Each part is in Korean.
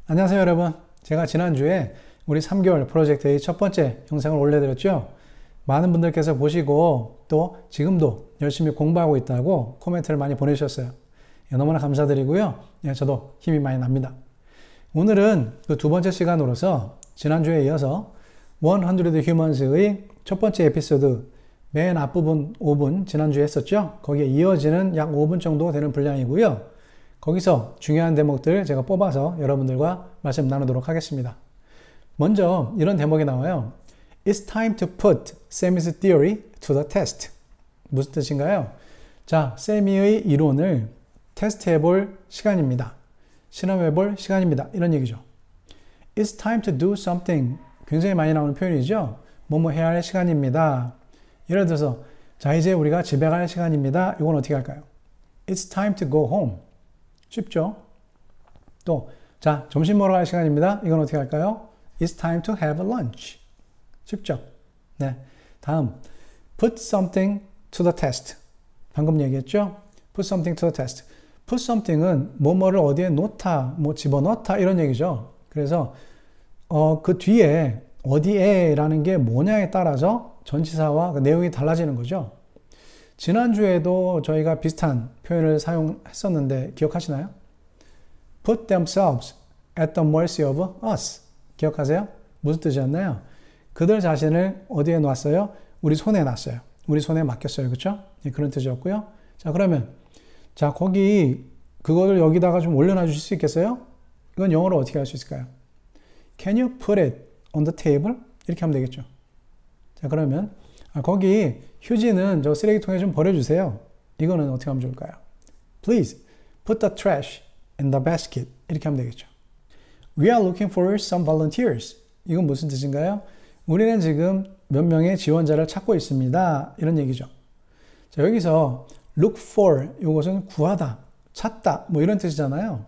안녕하세요 여러분. 제가 지난주에 우리 3개월 프로젝트의 첫 번째 영상을 올려드렸죠. 많은 분들께서 보시고 또 지금도 열심히 공부하고 있다고 코멘트를 많이 보내주셨어요. 너무나 감사드리고요. 저도 힘이 많이 납니다. 오늘은 그 두 번째 시간으로서 지난주에 이어서 100 Humans의 첫 번째 에피소드 맨 앞부분 5분 지난주에 했었죠. 거기에 이어지는 약 5분 정도 되는 분량이고요. 거기서 중요한 대목들 제가 뽑아서 여러분들과 말씀 나누도록 하겠습니다. 먼저 이런 대목이 나와요. It's time to put Sammy's theory to the test. 무슨 뜻인가요? 자, 세미의 이론을 테스트해 볼 시간입니다. 실험해 볼 시간입니다. 이런 얘기죠. It's time to do something. 굉장히 많이 나오는 표현이죠. 뭐뭐 해야 할 시간입니다. 예를 들어서 자, 이제 우리가 집에 갈 시간입니다. 이건 어떻게 할까요? It's time to go home. 쉽죠? 또, 자, 점심 먹으러 갈 시간입니다. 이건 어떻게 할까요? It's time to have a lunch. 쉽죠? 네. 다음, put something to the test. 방금 얘기했죠? put something to the test. put something은 뭐뭐를 어디에 놓다, 뭐 집어넣다 이런 얘기죠. 그래서 그 뒤에 어디에 라는 게 뭐냐에 따라서 전치사와 그 내용이 달라지는 거죠. 지난주에도 저희가 비슷한 표현을 사용했었는데 기억하시나요? Put themselves at the mercy of us. 기억하세요? 무슨 뜻이었나요? 그들 자신을 어디에 놨어요? 우리 손에 놨어요. 우리 손에 맡겼어요. 그렇죠? 그런 뜻이었고요. 자, 그러면 자, 거기 그거를 여기다가 좀 올려놔 주실 수 있겠어요? 이건 영어로 어떻게 할 수 있을까요? Can you put it on the table? 이렇게 하면 되겠죠. 자, 그러면 거기 휴지는 저 쓰레기통에 좀 버려주세요. 이거는 어떻게 하면 좋을까요? Please put the trash in the basket. 이렇게 하면 되겠죠. We are looking for some volunteers. 이건 무슨 뜻인가요? 우리는 지금 몇 명의 지원자를 찾고 있습니다. 이런 얘기죠. 자, 여기서 look for 이것은 구하다, 찾다 뭐 이런 뜻이잖아요.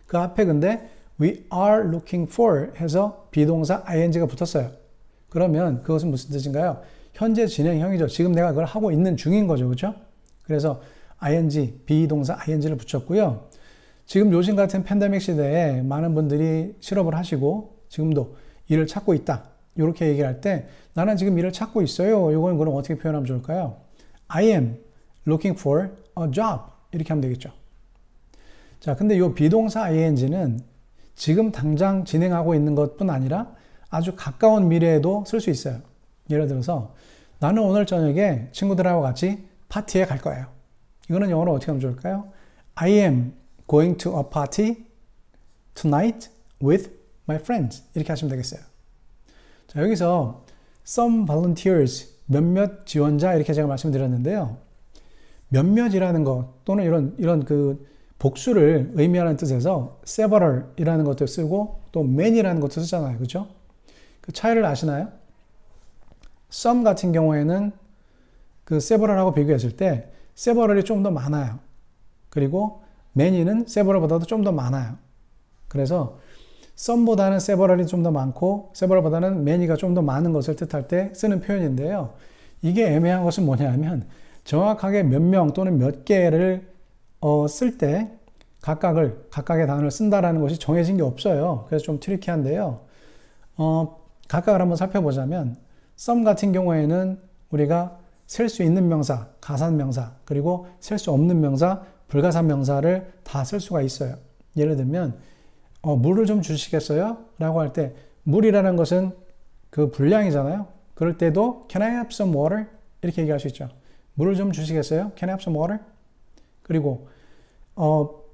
그 앞에 근데 we are looking for 해서 비동사 ing가 붙었어요. 그러면 그것은 무슨 뜻인가요? 현재 진행형이죠. 지금 내가 그걸 하고 있는 중인 거죠. 그렇죠? 그래서 ing, 비동사 ing를 붙였고요. 지금 요즘 같은 팬데믹 시대에 많은 분들이 실업을 하시고 지금도 일을 찾고 있다. 이렇게 얘기할 때 나는 지금 일을 찾고 있어요. 이건 그럼 어떻게 표현하면 좋을까요? I am looking for a job. 이렇게 하면 되겠죠. 자, 근데 이 비동사 ing는 지금 당장 진행하고 있는 것뿐 아니라 아주 가까운 미래에도 쓸 수 있어요. 예를 들어서 나는 오늘 저녁에 친구들하고 같이 파티에 갈 거예요. 이거는 영어로 어떻게 하면 좋을까요? I am going to a party tonight with my friends. 이렇게 하시면 되겠어요. 자, 여기서 some volunteers, 몇몇 지원자 이렇게 제가 말씀드렸는데요. 몇몇이라는 것 또는 이런 그 복수를 의미하는 뜻에서 several이라는 것도 쓰고 또 many라는 것도 쓰잖아요. 그렇죠? 그 차이를 아시나요? some 같은 경우에는 그 several하고 비교했을 때 several이 좀 더 많아요. 그리고 many는 several보다도 좀 더 많아요. 그래서 some보다는 several이 좀 더 많고 several보다는 many가 좀 더 많은 것을 뜻할 때 쓰는 표현인데요. 이게 애매한 것은 뭐냐면 정확하게 몇 명 또는 몇 개를 쓸 때 각각의 단어를 쓴다라는 것이 정해진 게 없어요. 그래서 좀 트리키한데요. 각각을 한번 살펴보자면 some 같은 경우에는 우리가 셀 수 있는 명사, 가산명사, 그리고 셀 수 없는 명사, 불가산명사를 다 쓸 수가 있어요. 예를 들면 물을 좀 주시겠어요? 라고 할 때 물이라는 것은 그 분량이잖아요. 그럴 때도 Can I have some water? 이렇게 얘기할 수 있죠. 물을 좀 주시겠어요? Can I have some water? 그리고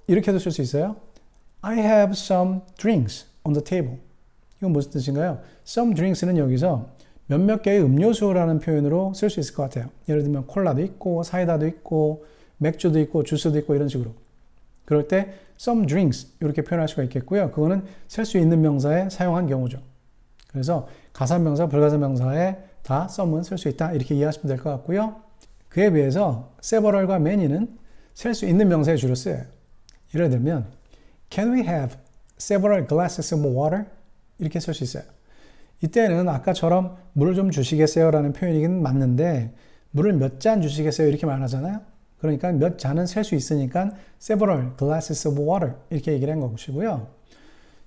이렇게도 쓸 수 있어요. I have some drinks on the table. 이건 무슨 뜻인가요? Some drinks는 여기서 몇몇 개의 음료수라는 표현으로 쓸 수 있을 것 같아요. 예를 들면 콜라도 있고 사이다도 있고 맥주도 있고 주스도 있고 이런 식으로. 그럴 때 some drinks 이렇게 표현할 수가 있겠고요. 그거는 셀 수 있는 명사에 사용한 경우죠. 그래서 가산명사, 불가산명사에 다 some은 쓸 수 있다 이렇게 이해하시면 될 것 같고요. 그에 비해서 several과 many는 셀 수 있는 명사에 주로 쓰여요. 예를 들면 Can we have several glasses of water? 이렇게 쓸 수 있어요. 이때는 아까처럼 물을 좀 주시겠어요? 라는 표현이긴 맞는데 물을 몇 잔 주시겠어요? 이렇게 말하잖아요. 그러니까 몇 잔은 셀 수 있으니까 several glasses of water 이렇게 얘기를 한 것이고요.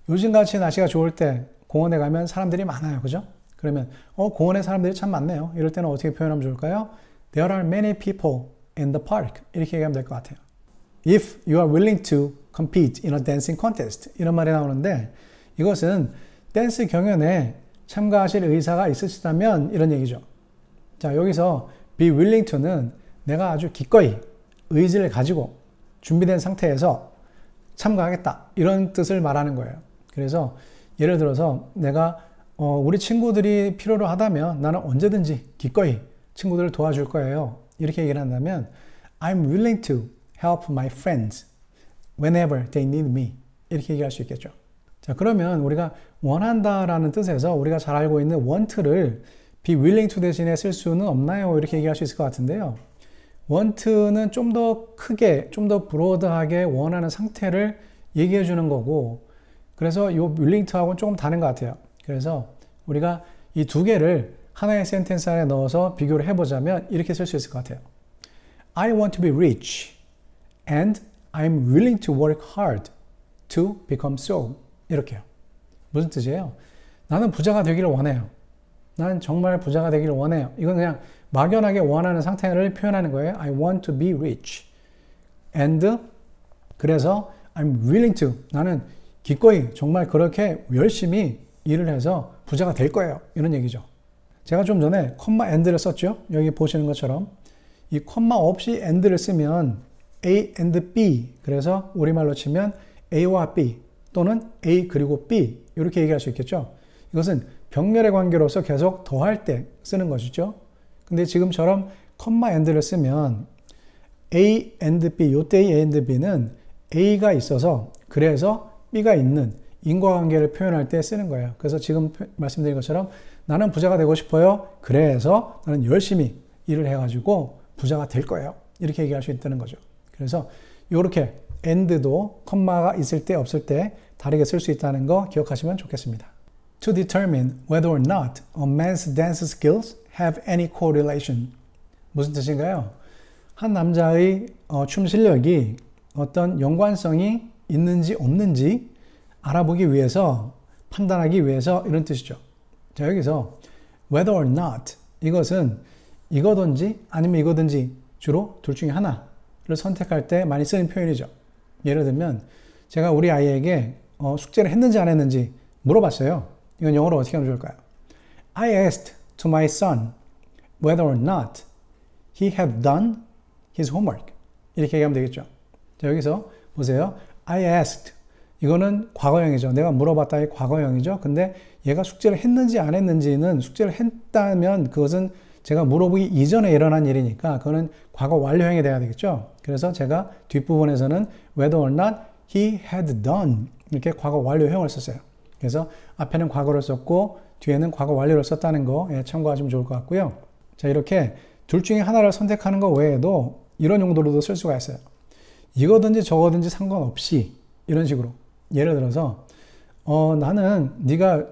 요즘같이 날씨가 좋을 때 공원에 가면 사람들이 많아요. 그죠? 그러면 공원에 사람들이 참 많네요. 이럴 때는 어떻게 표현하면 좋을까요? There are many people in the park. 이렇게 얘기하면 될 것 같아요. If you are willing to compete in a dancing contest. 이런 말이 나오는데 이것은 댄스 경연에 참가하실 의사가 있으시다면 이런 얘기죠. 자, 여기서 be willing to는 내가 아주 기꺼이 의지를 가지고 준비된 상태에서 참가하겠다. 이런 뜻을 말하는 거예요. 그래서 예를 들어서 내가 우리 친구들이 필요로 하다면 나는 언제든지 기꺼이 친구들을 도와줄 거예요. 이렇게 얘기를 한다면 I'm willing to help my friends whenever they need me. 이렇게 얘기할 수 있겠죠. 자, 그러면 우리가 원한다라는 뜻에서 우리가 잘 알고 있는 want를 be willing to 대신에 쓸 수는 없나요? 이렇게 얘기할 수 있을 것 같은데요. want는 좀 더 크게, 좀 더 브로드하게 원하는 상태를 얘기해 주는 거고, 그래서 이 willing to하고는 조금 다른 것 같아요. 그래서 우리가 이 두 개를 하나의 센텐스 안에 넣어서 비교를 해보자면 이렇게 쓸 수 있을 것 같아요. I want to be rich and I'm willing to work hard to become so. 이렇게요. 무슨 뜻이에요? 나는 부자가 되기를 원해요. 나는 정말 부자가 되기를 원해요. 이건 그냥 막연하게 원하는 상태를 표현하는 거예요. I want to be rich. And 그래서 I'm willing to. 나는 기꺼이 정말 그렇게 열심히 일을 해서 부자가 될 거예요. 이런 얘기죠. 제가 좀 전에 콤마 and를 썼죠. 여기 보시는 것처럼 이 콤마 없이 and를 쓰면 A and B. 그래서 우리말로 치면 A와 B 또는 A 그리고 B 이렇게 얘기할 수 있겠죠. 이것은 병렬의 관계로서 계속 더할 때 쓰는 것이죠. 근데 지금처럼 콤마 and를 쓰면 A and B, 요때의 A and B는 A가 있어서 그래서 B가 있는 인과관계를 표현할 때 쓰는 거예요. 그래서 지금 말씀드린 것처럼 나는 부자가 되고 싶어요. 그래서 나는 열심히 일을 해가지고 부자가 될 거예요. 이렇게 얘기할 수 있다는 거죠. 그래서 이렇게 and도 콤마가 있을 때 없을 때 다르게 쓸 수 있다는 거 기억하시면 좋겠습니다. To determine whether or not a man's dance skills have any correlation. 무슨 뜻인가요? 한 남자의 춤 실력이 어떤 연관성이 있는지 없는지 알아보기 위해서, 판단하기 위해서 이런 뜻이죠. 자, 여기서 whether or not 이것은 이거든지 아니면 이거든지 주로 둘 중에 하나를 선택할 때 많이 쓰는 표현이죠. 예를 들면 제가 우리 아이에게 숙제를 했는지 안 했는지 물어봤어요. 이건 영어로 어떻게 하면 좋을까요? I asked to my son whether or not he had done his homework. 이렇게 얘기하면 되겠죠. 자, 여기서 보세요. I asked. 이거는 과거형이죠. 내가 물어봤다의 과거형이죠. 근데 얘가 숙제를 했는지 안 했는지는 숙제를 했다면 그것은 제가 물어보기 이전에 일어난 일이니까 그거는 과거 완료형이 돼야 되겠죠. 그래서 제가 뒷부분에서는 whether or not he had done 이렇게 과거 완료형을 썼어요. 그래서 앞에는 과거를 썼고 뒤에는 과거 완료를 썼다는 거 참고하시면 좋을 것 같고요. 자, 이렇게 둘 중에 하나를 선택하는 것 외에도 이런 용도로도 쓸 수가 있어요. 이거든지 저거든지 상관없이 이런 식으로 예를 들어서 나는 네가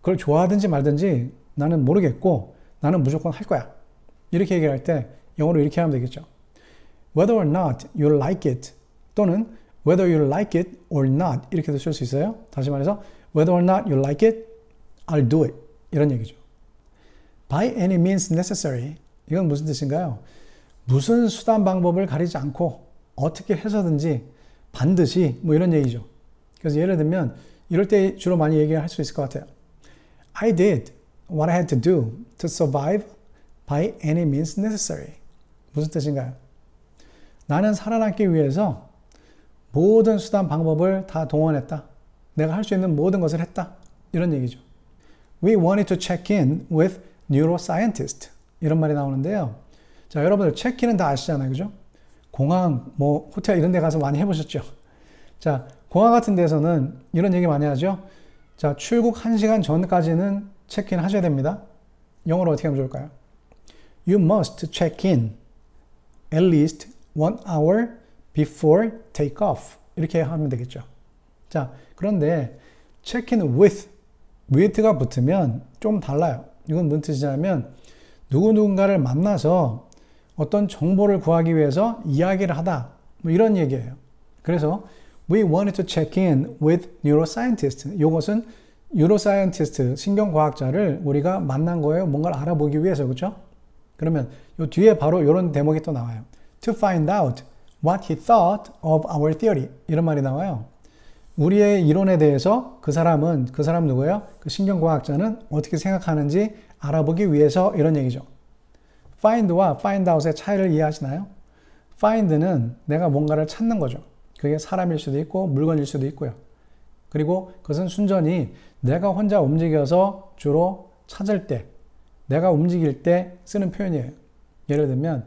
그걸 좋아하든지 말든지 나는 모르겠고 나는 무조건 할 거야. 이렇게 얘기할 때 영어로 이렇게 하면 되겠죠. Whether or not you like it 또는 whether you like it or not 이렇게도 쓸 수 있어요. 다시 말해서 whether or not you like it, I'll do it. 이런 얘기죠. By any means necessary. 이건 무슨 뜻인가요? 무슨 수단 방법을 가리지 않고 어떻게 해서든지 반드시 뭐 이런 얘기죠. 그래서 예를 들면 이럴 때 주로 많이 얘기할 수 있을 것 같아요. I did what I had to do to survive by any means necessary. 무슨 뜻인가요? 나는 살아남기 위해서 모든 수단 방법을 다 동원했다. 내가 할 수 있는 모든 것을 했다. 이런 얘기죠. We wanted to check in with neuroscientist. 이런 말이 나오는데요. 자, 여러분들 체크인은 다 아시잖아요. 그죠? 공항, 뭐 호텔 이런 데 가서 많이 해보셨죠? 자, 공항 같은 데서는 이런 얘기 많이 하죠. 자, 출국 1시간 전까지는 체크인 하셔야 됩니다. 영어로 어떻게 하면 좋을까요? You must check in at least 1 hour before take off. 이렇게 하면 되겠죠. 자, 그런데 check in with가 붙으면 좀 달라요. 이건 무슨 뜻이냐면 누군가를 만나서 어떤 정보를 구하기 위해서 이야기를 하다. 뭐 이런 얘기예요. 그래서 We wanted to check in with neuroscientist. 이것은 neuroscientist, 신경과학자를 우리가 만난 거예요. 뭔가를 알아보기 위해서, 그렇죠? 그러면 이 뒤에 바로 이런 대목이 또 나와요. To find out what he thought of our theory. 이런 말이 나와요. 우리의 이론에 대해서 그 사람 누구예요? 그 신경과학자는 어떻게 생각하는지 알아보기 위해서 이런 얘기죠. find와 find out의 차이를 이해하시나요? find는 내가 뭔가를 찾는 거죠. 그게 사람일 수도 있고 물건일 수도 있고요. 그리고 그것은 순전히 내가 혼자 움직여서 주로 찾을 때, 내가 움직일 때 쓰는 표현이에요. 예를 들면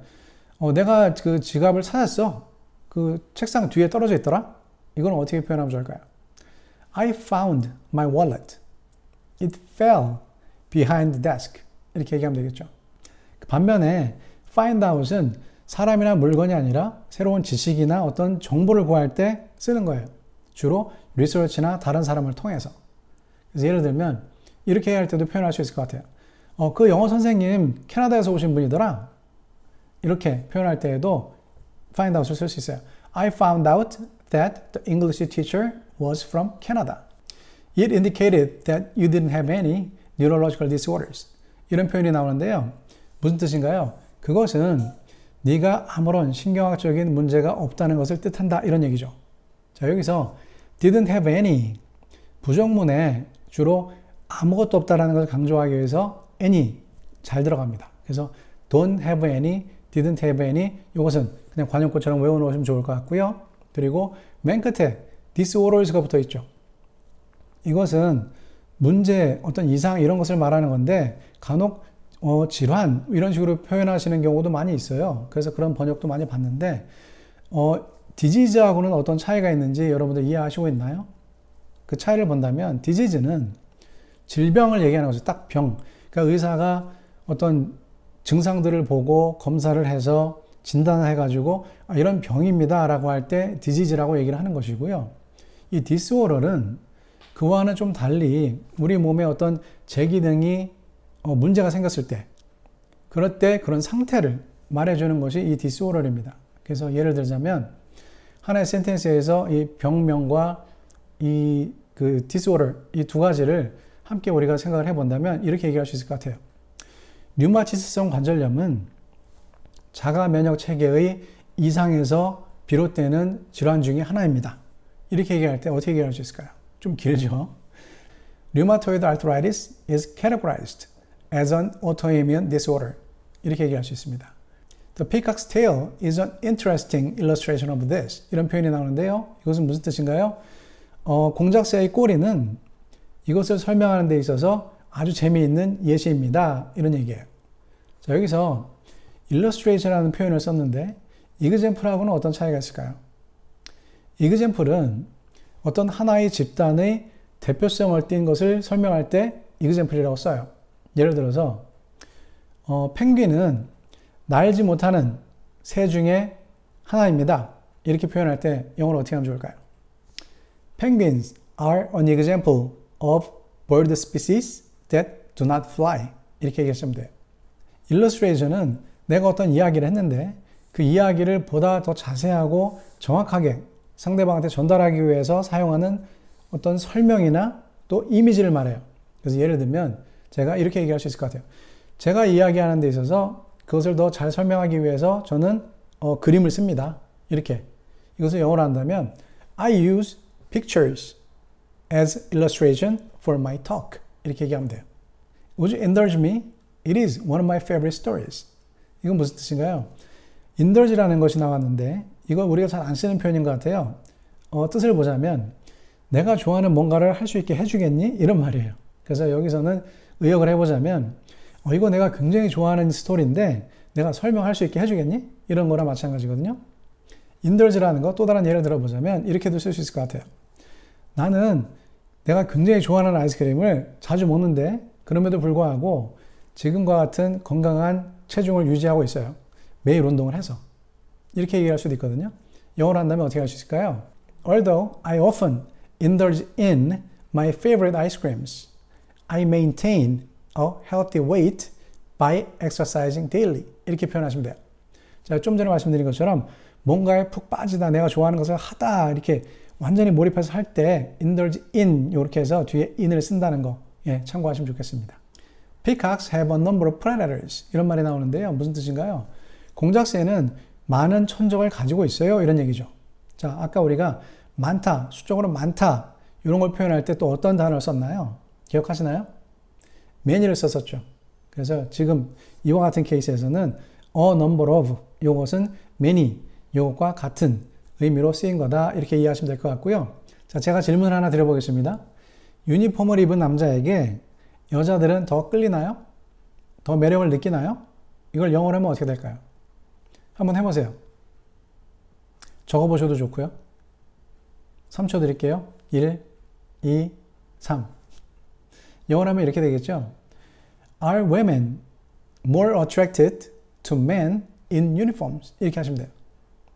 내가 그 지갑을 찾았어. 그 책상 뒤에 떨어져 있더라. 이건 어떻게 표현하면 좋을까요? I found my wallet. It fell behind the desk. 이렇게 얘기하면 되겠죠. 반면에 find out은 사람이나 물건이 아니라 새로운 지식이나 어떤 정보를 구할 때 쓰는 거예요. 주로 리서치나 다른 사람을 통해서. 그래서 예를 들면 이렇게 할 때도 표현할 수 있을 것 같아요. 그 영어 선생님 캐나다에서 오신 분이더라. 이렇게 표현할 때에도 find out을 쓸 수 있어요. I found out that the English teacher was from Canada. It indicated that you didn't have any neurological disorders. 이런 표현이 나오는데요. 무슨 뜻인가요? 그것은 네가 아무런 신경학적인 문제가 없다는 것을 뜻한다. 이런 얘기죠. 자, 여기서 didn't have any 부정문에 주로 아무것도 없다라는 것을 강조하기 위해서 any 잘 들어갑니다. 그래서 don't have any, didn't have any 이것은 그냥 관용구처럼 외워놓으시면 좋을 것 같고요. 그리고 맨 끝에 disorders가 붙어 있죠. 이것은 문제, 어떤 이상 이런 것을 말하는 건데 간혹 질환 이런 식으로 표현하시는 경우도 많이 있어요. 그래서 그런 번역도 많이 봤는데 disease하고는 어떤 차이가 있는지 여러분들 이해하시고 있나요? 그 차이를 본다면 disease는 질병을 얘기하는 거죠. 딱 병. 그러니까 의사가 어떤 증상들을 보고 검사를 해서 진단을 해가지고 이런 병입니다 라고 할 때 disease라고 얘기를 하는 것이고요. 이 disorder는 그와는 좀 달리 우리 몸에 어떤 제기능이 문제가 생겼을 때 그럴 때 그런 상태를 말해주는 것이 이 disorder입니다. 그래서 예를 들자면 하나의 센텐스에서 이 병명과 이 그 disorder 이 두 가지를 함께 우리가 생각을 해본다면 이렇게 얘기할 수 있을 것 같아요. 류마티스성 관절염은 자가 면역 체계의 이상에서 비롯되는 질환 중에 하나입니다. 이렇게 얘기할 때 어떻게 얘기할 수 있을까요? 좀 길죠. Rheumatoid arthritis is categorized as an autoimmune disorder. 이렇게 얘기할 수 있습니다. The peacock's tail is an interesting illustration of this. 이런 표현이 나오는데요. 이것은 무슨 뜻인가요? 공작새의 꼬리는 이것을 설명하는 데 있어서 아주 재미있는 예시입니다. 이런 얘기예요. 자, 여기서 illustration이라는 표현을 썼는데 example하고는 어떤 차이가 있을까요? example은 어떤 하나의 집단의 대표성을 띈 것을 설명할 때 example이라고 써요. 예를 들어서 펭귄은 날지 못하는 새 중에 하나입니다. 이렇게 표현할 때 영어로 어떻게 하면 좋을까요? Penguins are an example of bird species that do not fly. 이렇게 얘기하시면 돼요. illustration은 내가 어떤 이야기를 했는데 그 이야기를 보다 더 자세하고 정확하게 상대방한테 전달하기 위해서 사용하는 어떤 설명이나 또 이미지를 말해요. 그래서 예를 들면 제가 이렇게 얘기할 수 있을 것 같아요. 제가 이야기하는 데 있어서 그것을 더 잘 설명하기 위해서 저는 그림을 씁니다. 이렇게. 이것을 영어로 한다면 I use pictures as illustration for my talk. 이렇게 얘기하면 돼요. Would you indulge me? It is one of my favorite stories. 이건 무슨 뜻인가요? indulge라는 것이 나왔는데 이거 우리가 잘 안 쓰는 표현인 것 같아요. 뜻을 보자면 내가 좋아하는 뭔가를 할 수 있게 해주겠니? 이런 말이에요. 그래서 여기서는 의역을 해보자면 이거 내가 굉장히 좋아하는 스토리인데 내가 설명할 수 있게 해주겠니? 이런 거랑 마찬가지거든요. indulge라는 거 또 다른 예를 들어보자면 이렇게도 쓸 수 있을 것 같아요. 나는 내가 굉장히 좋아하는 아이스크림을 자주 먹는데 그럼에도 불구하고 지금과 같은 건강한 체중을 유지하고 있어요. 매일 운동을 해서. 이렇게 얘기할 수도 있거든요. 영어로 한다면 어떻게 할 수 있을까요? Although I often indulge in my favorite ice creams, I maintain a healthy weight by exercising daily. 이렇게 표현하시면 돼요. 제가 좀 전에 말씀드린 것처럼 뭔가에 푹 빠지다 내가 좋아하는 것을 하다 이렇게 완전히 몰입해서 할 때 indulge in 이렇게 해서 뒤에 in을 쓴다는 거 참고하시면 좋겠습니다. Peacocks have a number of predators 이런 말이 나오는데요. 무슨 뜻인가요? 공작새는 많은 천적을 가지고 있어요. 이런 얘기죠. 자, 아까 우리가 많다, 수적으로 많다 이런 걸 표현할 때 또 어떤 단어를 썼나요? 기억하시나요? many를 썼었죠. 그래서 지금 이와 같은 케이스에서는 a number of 이것은 many 이것과 같은 의미로 쓰인 거다 이렇게 이해하시면 될 것 같고요. 자, 제가 질문을 하나 드려보겠습니다. 유니폼을 입은 남자에게 여자들은 더 끌리나요? 더 매력을 느끼나요? 이걸 영어로 하면 어떻게 될까요? 한번 해보세요. 적어보셔도 좋고요. 3초 드릴게요. 1, 2, 3. 영어로 하면 이렇게 되겠죠. Are women more attracted to men in uniforms? 이렇게 하시면 돼요.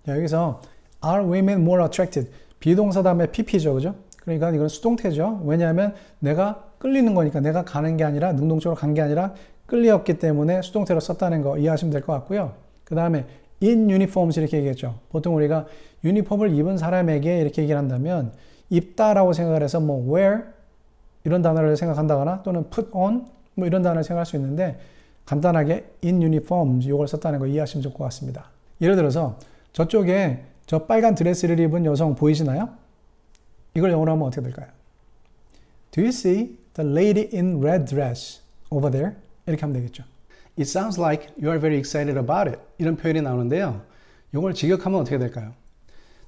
자, 여기서 Are women more attracted? 비동사 다음에 pp죠. 그죠? 그러니까 이건 수동태죠. 왜냐하면 내가 끌리는 거니까 내가 가는 게 아니라 능동적으로 간 게 아니라 끌렸기 때문에 수동태로 썼다는 거 이해하시면 될 것 같고요. 그 다음에 in uniforms 이렇게 얘기했죠. 보통 우리가 유니폼을 입은 사람에게 이렇게 얘기를 한다면 입다라고 생각을 해서 뭐 wear 이런 단어를 생각한다거나 또는 put on 뭐 이런 단어를 생각할 수 있는데 간단하게 in uniforms 이걸 썼다는 거 이해하시면 좋을 것 같습니다. 예를 들어서 저쪽에 저 빨간 드레스를 입은 여성 보이시나요? 이걸 영어로 하면 어떻게 될까요? Do you see the lady in red dress over there? 이렇게 하면 되겠죠. It sounds like you are very excited about it. 이런 표현이 나오는데요. 이걸 직역하면 어떻게 될까요?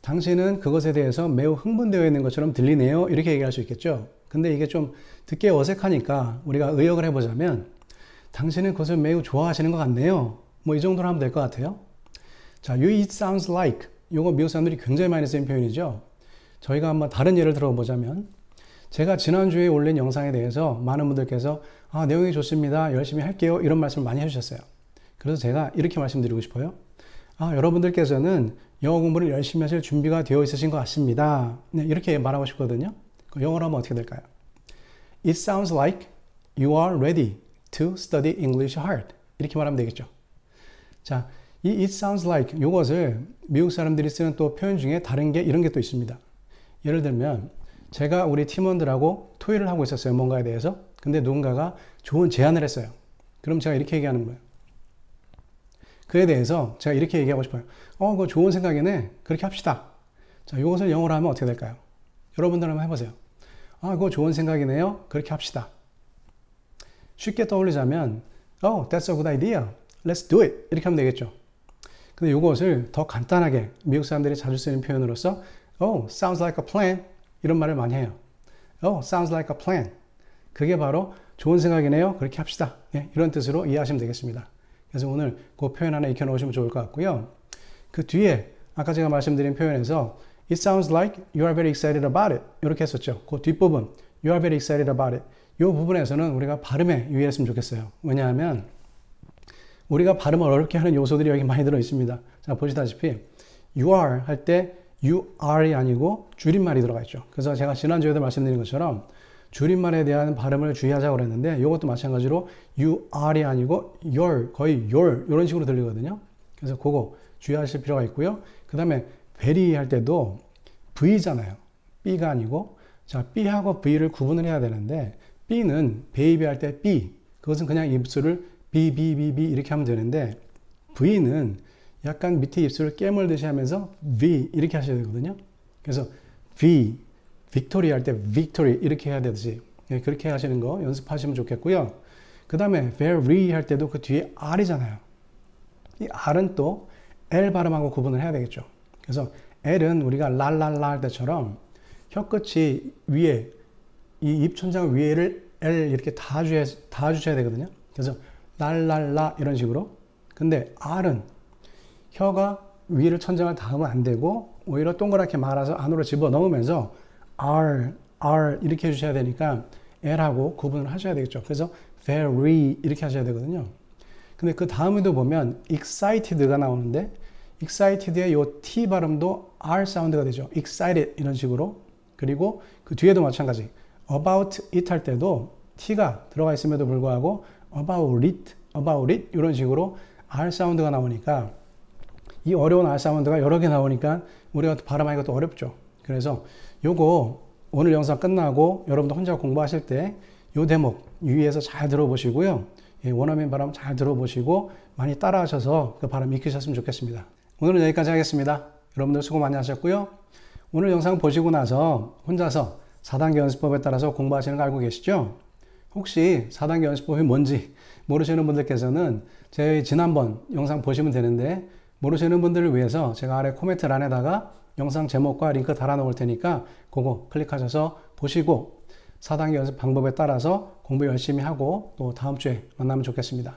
당신은 그것에 대해서 매우 흥분되어 있는 것처럼 들리네요. 이렇게 얘기할 수 있겠죠. 근데 이게 좀 듣기 어색하니까 우리가 의역을 해보자면 당신은 그것을 매우 좋아하시는 것 같네요. 뭐 이 정도로 하면 될 것 같아요. 자, you it sounds like 이거 미국 사람들이 굉장히 많이 쓰는 표현이죠. 저희가 한번 다른 예를 들어보자면 제가 지난주에 올린 영상에 대해서 많은 분들께서 내용이 좋습니다. 열심히 할게요. 이런 말씀을 많이 해주셨어요. 그래서 제가 이렇게 말씀드리고 싶어요. 여러분들께서는 영어 공부를 열심히 하실 준비가 되어 있으신 것 같습니다. 네, 이렇게 말하고 싶거든요. 영어로 하면 어떻게 될까요? It sounds like you are ready to study English hard. 이렇게 말하면 되겠죠. 자, 이 it sounds like 이것을 미국 사람들이 쓰는 또 표현 중에 다른 게 이런 게 또 있습니다. 예를 들면 제가 우리 팀원들하고 토의를 하고 있었어요. 뭔가에 대해서. 근데 누군가가 좋은 제안을 했어요. 그럼 제가 이렇게 얘기하는 거예요. 그에 대해서 제가 이렇게 얘기하고 싶어요. 그거 좋은 생각이네. 그렇게 합시다. 자, 이것을 영어로 하면 어떻게 될까요? 여러분들 한번 해보세요. 그거 좋은 생각이네요. 그렇게 합시다. 쉽게 떠올리자면 that's a good idea. Let's do it. 이렇게 하면 되겠죠. 근데 이것을 더 간단하게 미국 사람들이 자주 쓰는 표현으로서 sounds like a plan. 이런 말을 많이 해요. sounds like a plan. 그게 바로 좋은 생각이네요. 그렇게 합시다. 이런 뜻으로 이해하시면 되겠습니다. 그래서 오늘 그 표현 하나 익혀 놓으시면 좋을 것 같고요. 그 뒤에 아까 제가 말씀드린 표현에서 It sounds like you are very excited about it. 이렇게 했었죠. 그 뒷부분 You are very excited about it. 이 부분에서는 우리가 발음에 유의했으면 좋겠어요. 왜냐하면 우리가 발음을 어렵게 하는 요소들이 여기 많이 들어 있습니다. 자, 보시다시피 You are 할 때 You are이 아니고 줄임말이 들어가 있죠. 그래서 제가 지난주에도 말씀드린 것처럼 줄임말에 대한 발음을 주의하자고 그랬는데 이것도 마찬가지로 you are이 아니고 your, 거의 your 이런 식으로 들리거든요. 그래서 그거 주의하실 필요가 있고요. 그 다음에 very 할 때도 V잖아요. B가 아니고 자, B하고 V를 구분을 해야 되는데 B는 baby 할 때 B 그것은 그냥 입술을 B 이렇게 하면 되는데 V는 약간 밑에 입술을 깨물듯이 하면서 V 이렇게 하셔야 되거든요. 그래서 V, victory 할 때 victory 이렇게 해야 되듯이 그렇게 하시는 거 연습하시면 좋겠고요. 그 다음에 very 할 때도 그 뒤에 R이잖아요. 이 R은 또 L 발음하고 구분을 해야 되겠죠. 그래서 L은 우리가 랄랄라 할 때처럼 혀끝이 위에 이 입천장 위에를 L 이렇게 다 주셔야 되거든요. 그래서 랄랄라 이런 식으로. 근데 R은 혀가 위를 천장을 닿으면 안 되고 오히려 동그랗게 말아서 안으로 집어넣으면서 R 이렇게 해주셔야 되니까 L하고 구분을 하셔야 되겠죠. 그래서 very 이렇게 하셔야 되거든요. 근데 그 다음에도 보면 excited가 나오는데 excited의 이 T 발음도 R 사운드가 되죠. excited 이런 식으로. 그리고 그 뒤에도 마찬가지 about it 할 때도 T가 들어가 있음에도 불구하고 about it 이런 식으로 R 사운드가 나오니까 이 어려운 R 사운드가 여러 개 나오니까 우리가 발음하기가 또 어렵죠. 그래서 요거 오늘 영상 끝나고 여러분들 혼자 공부하실 때 요 대목 유의해서 잘 들어보시고요. 예, 원어민 발음 잘 들어보시고 많이 따라하셔서 그 발음 익히셨으면 좋겠습니다. 오늘은 여기까지 하겠습니다. 여러분들 수고 많이 하셨고요. 오늘 영상 보시고 나서 혼자서 4단계 연습법에 따라서 공부하시는 거 알고 계시죠? 혹시 4단계 연습법이 뭔지 모르시는 분들께서는 제 지난번 영상 보시면 되는데, 모르시는 분들을 위해서 제가 아래 코멘트란에다가 영상 제목과 링크 달아 놓을 테니까 그거 클릭하셔서 보시고 4단계 연습 방법에 따라서 공부 열심히 하고 또 다음 주에 만나면 좋겠습니다.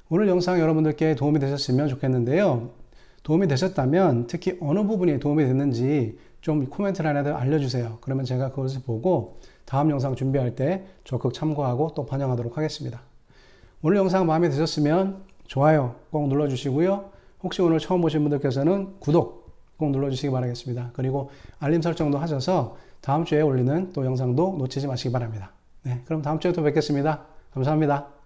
오늘 영상 여러분들께 도움이 되셨으면 좋겠는데요. 도움이 되셨다면 특히 어느 부분이 도움이 됐는지 좀 코멘트란에 알려주세요. 그러면 제가 그것을 보고 다음 영상 준비할 때 적극 참고하고 또 반영하도록 하겠습니다. 오늘 영상 마음에 드셨으면 좋아요 꼭 눌러주시고요. 혹시 오늘 처음 보신 분들께서는 구독 꼭 눌러주시기 바라겠습니다. 그리고 알림 설정도 하셔서 다음 주에 올리는 또 영상도 놓치지 마시기 바랍니다. 네, 그럼 다음 주에 또 뵙겠습니다. 감사합니다.